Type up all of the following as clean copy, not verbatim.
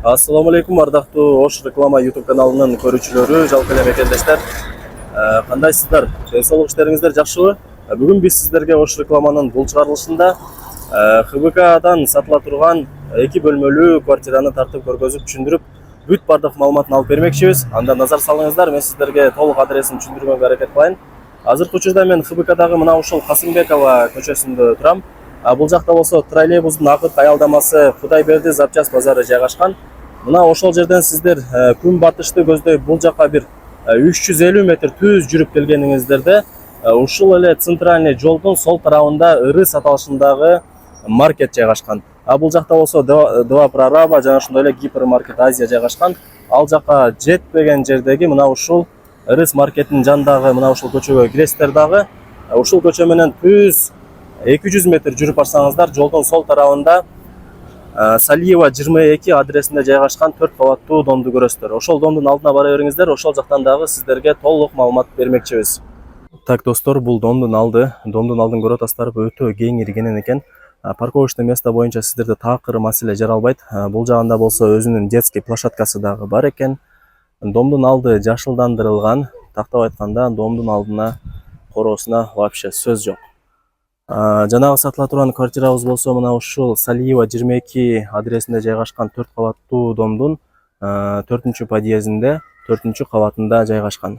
Assalamu алейкум, ардактуу Ош реклама YouTube каналынын көрүүчүлөрү, жалпы эле мекендештер. Кандайсыздар? Ден соолук иштериңиздер жакшыбы? Бүгүн биз сиздерге Ош рекламанын бул чыгарылышында ХБКдан сатыла турган 2 бөлмөлүү квартираны тартып көргөзүп түшүндүрүп, бүт бардык маалыматын алып бермекчибиз. Анда назар салыңыздар, мен сиздерге толук адресин түшүндүргөнгө аракет кылайын. Азыркы учурда мен ХБКдагы мына ушул Касымбекова көчөсүндө турам. Бул жакта болсо троллейбустун акыркы аялдамасы Кудайберди запчасть базары жайгашкан. Мына ошол жерден сиздер күн батышты көздөй бул жака бир 350 метр түз жүрүп келгениңиздерде ушул эле центральный жолдун сол тарабында ыры саталышындагы маркет жайгашкан. Бул жакта болсо Два прораба жана ошондой эле гипермаркет Азия жайгашкан. Ал жака жетпеген жердеги мына ушул ырыс маркеттин жанындагы мына ушул көчөгө киресиздер дагы. Ушул көчө менен түз 200 метр жүрүп барсаңыздар, жолдун сол тарабында Салиева 22 адресинде жайгашкан 4 кабаттуу домду көрөсүздөр. Ошол домдун алдына бара бериңиздер, ошол жактан дагы сиздерге толук маалымат бермекчибиз. Так достор, бул домдун алдын көрүп атасыздар, өтө кең иргенен экен. Парковочный место боюнча сиздерде такыр маселе жаралбайт. Бул жагында болсо өзүнүн детский площадкасы дагы бар экен. Домдун алды жашылдандырылган. Тактап айтканда, домдун алдына короосуна вообще сөз жок. Жанагы сатыла турган квартирабыз болсо мына ушул Салиева 22 адресинде жайгашкан 4 кабаттуу домдун 4-чү подъездинде 4-чү кабатында жайгашкан.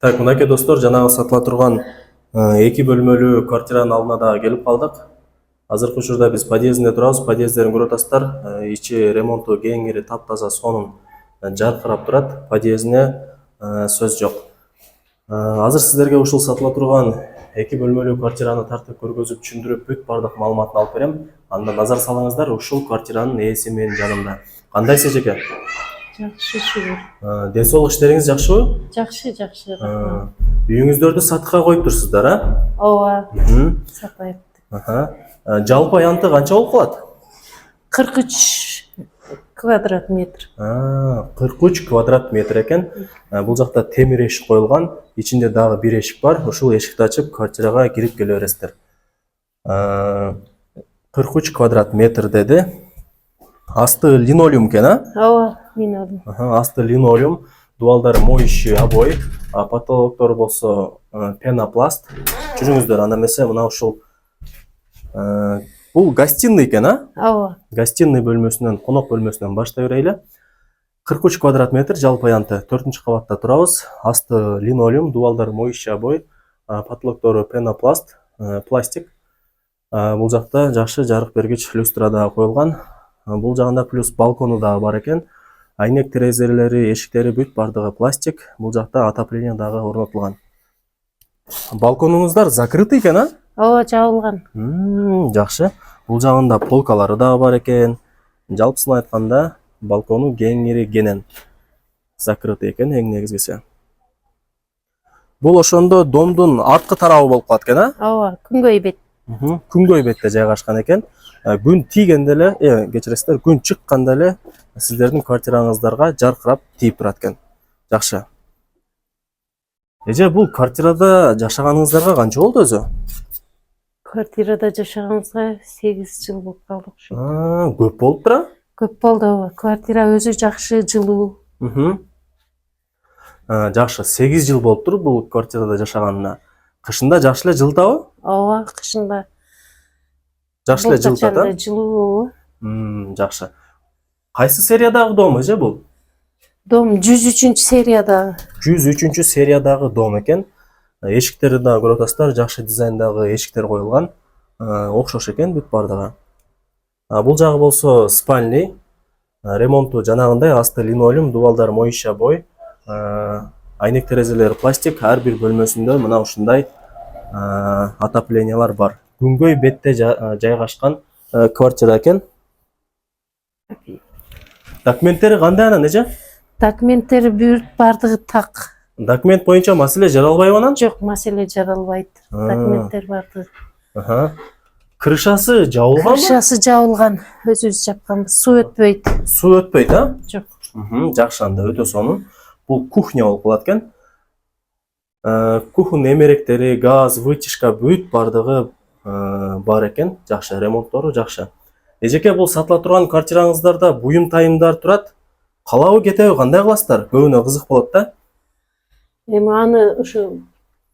Так, мынакей достор, жанагы сатыла турган 2 бөлмөлүү квартиранын алдына дагы келип калдык. Азыркы учурда биз подъездинде турабыз. Подъездерин көрүп атасыздар. Ичи ремонту кеңири, таптаза, сонун жаркырап турат. Подъездине сөз жок. Азыр сиздерге ушул сатыла турган 2 бөлмөлүү квартираны тартып көргөзүп түшүндүрүп бүт бардык маалыматын алып берем. Анда назар салыңыздар, ушул квартиранын ээси менин жанымда. Кандайсыз эжеке? Жакшы, шүгүр. Ден соолук иштериңиз жакшыбы? Жакшы. Үйүңүздөрдү сатыкка коюп турсуздар, Ооба. Сатайыптык. Жалпы аянты канча болуп калат? 43 квадрат метр. 43 квадрат метр экен. Бул жакта темир эшик коюлган, ичинде дагы бир эшик бар. Ушул эшикти ачып квартирага кирип келе бересиздер. 43 квадрат метр деди. Асты линолеум экен, Ооба, линолеум. Асты линолеум, дубалдары моющий обой, потолоктору болсо пенопласт. Жүрүңүздөр, анда эмесе мына ушул бул гостиный экен, Ооба. Гостиный бөлмөсүнөн, конок бөлмөсүнөн баштай берели. 43 квадрат метр, жалпы аянты 4-чү кабатта турабыз. Асты линолеум, дубалдары моющий обой, потолоктору пенопласт, пластик. Бул жакта жакшы жарык бергич люстра дагы коюлган. Бул жагында плюс балкону дагы бар экен. Айнек терезелери, эшиктери бүт бардыгы пластик. Бул жакта отопление дагы орнотулган. Балконуңуздар закрытый экен, Ооба, жабылган. Жакшы. Бул жагында полкалары дагы бар экен. Жалпысын айтканда, балкону кеңири кенен. Закрытый экен эң негизгиси. Бул ошондо домдун арткы тарабы болуп калат экен, Ооба, күнгөй бет. Күнгөй бетте жайгашкан экен. Күн тийгенде эле, кечиресиздер, күн чыкканда эле сиздердин квартираңыздарга жаркырап тийип турат экен. Жакшы. Эже, бул квартирада жашаганыңыздарга канча болду өзү? Квартирада жашаганыбызга 8 жыл болуп калдык ушу. Көп болуп тура? Көп болду, ооба. Квартира өзү жакшы, жылуу. Жакшы, 8 жыл болуптур бул квартирада жашаганына. Кышында жакшы эле жылытабы? Ооба, кышында. Жакшы эле жылытат, Жылуу. Жакшы. Кайсы сериядагы дом эже бул? Дом 103 сериядагы. 103 сериядагы дом экен. Эшиктери да көрүп атасыздар, жакшы дизайндагы эшиктер коюлган. Окшош экен бүт бардыгы. Бул жагы болсо спальный. Ремонту жанагындай, асты линолеум, дубалдары моющий обой, айнек терезелери пластик, ар бир бөлмөсүндө мына ушундай отоплениялар бар. Күнгөй бетте жайгашкан квартира экен. Документтери кандай анан эже? Документтери бүт бардыгы так. Документ боюнча маселе жаралбайбы анан? Жок, маселе жаралбайт. Документтер бардыгы. Крышасы жабылганбы? Крышасы жабылган, өзүбүз жапканбыз. Суу өтпөйт. Суу өтпөйт, Жок. Жакшы, анда өтө сонун. Бул кухня болуп калат экен. Кухня эмеректери, газ, вытяжка бүт бардыгы бар экен. Жакшы, ремонттору жакшы. Эжеке, бул сатыла турган квартираңыздарда буюм тайымдар турат. Калабы кетеби, кандай кыласыздар? Көбүнө кызык болот да. Эми аны ушу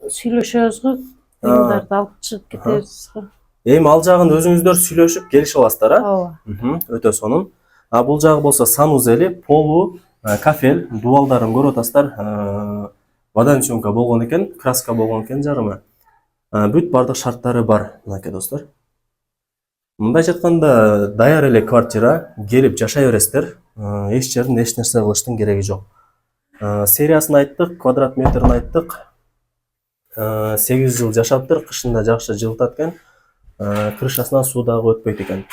сүйлөшөбүз го, буюмдарды алып чыгып кетебиз го. Эми ал жагын өзүңүздөр сүйлөшүп келишип аласыздар, а? Ооба. Өтө сонун. Бул жагы болсо санузели, полу, кафель, дубалдарын көрүп атасыздар. Водончонка болгон экен, краска болгон экен жарымы. Бүт бардык шарттары бар, мынакей достор. Мындайча айтканда, даяр эле квартира, келип жашай бересиздер. Эч жерден эч нерсе кылыштын кереги жок. Сериясын айттык, квадрат метрин айттык. 8 жыл жашаптыр, кышында жакшы жылытат экен. Крышасынан суу дагы өтпөйт экен.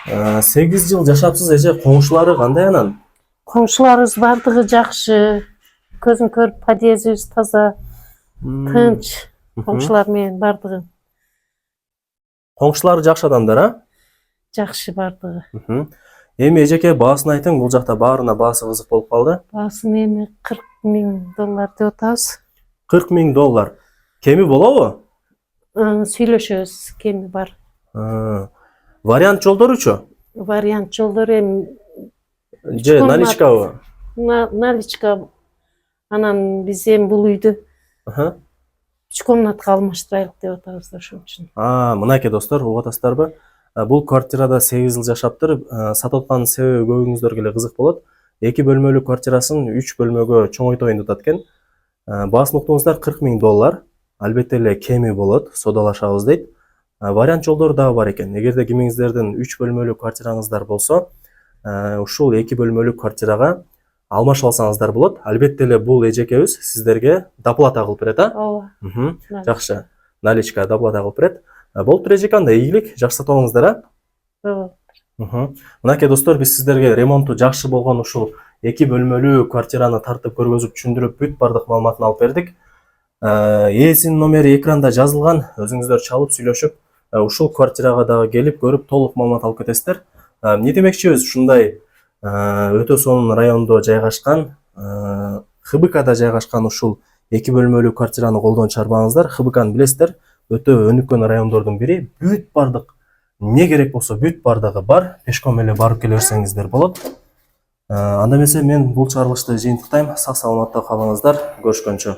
8 жыл жашапсыз, эже, коңшулары кандай анан? Коңшуларыбыз бардыгы жакшы. Көзүң көрүп, подъездибиз таза, тынч. Коңшулар менен бардыгы Коңшулары жакшы адамдар, а? жакшы бардыгы. Эми эжеке, баасын айтың, бул жакта баарына баасы кызык болуп калды. Баасын эми $40,000 деп атабыз. $40,000. Кеми болобу? Сүйлөшөбүз, кеми бар. Вариант жолдоручу? Вариант жолдор эми Же наличкабы? наличка. Анан биз эми бул үйдү 3 комнатка алмаштырайлык деп атабыз да, ошон үчүн. Мынакей достор, угуп атасыздарбы? Бул квартирада 8 жыл жашаптыр. Сатып аткан себеби көбүңүздөргө эле кызык болот. 2 бөлмөлүү квартирасын 3 бөлмөгө чоңойтоюн деп атат экен. Баасын уктуңуздар, $40,000. Албетте эле кеми болот, содалашабыз дейт. Вариант жолдору дагы бар экен. Эгерде кимиңиздердин 3 бөлмөлүү квартираңыздар болсо, ушул 2 бөлмөлүү квартирага алмашып алсаңыздар болот. Албетте эле бул эжекебиз сиздерге доплата кылып берет, а? Ооба. Жакшы. Наличка доплата кылып берет. Болуптур эжеке, анда ийгилик, жакшы сатып алыңыздар, а? Ооба. Мынакей достор, биз сиздерге ремонту жакшы болгон ушул 2 бөлмөлүү квартираны тартып көргөзүп, түшүндүрүп, бүт бардык маалыматын алып бердик. Ээсинин номери экранда жазылган. Өзүңүздөр чалып сүйлөшүп, ушул квартирага дагы келип көрүп, толук маалымат алып кетесиздер. Эмне демекчибиз, ушундай өтө сонун райондо жайгашкан, ХБКда жайгашкан ушул 2 бөлмөлүү квартираны колдон чыгарбаңыздар. ХБКны билесиздер, өтө өнүккөн райондордун бири. Бүт бардык не керек болсо бүт бардыгы бар. Пешком эле барып келе берсеңиздер болот. Анда эмесе мен бул чыгарылышты жыйынтыктайм. Сак саламатта калыңыздар. Көрүшкөнчө.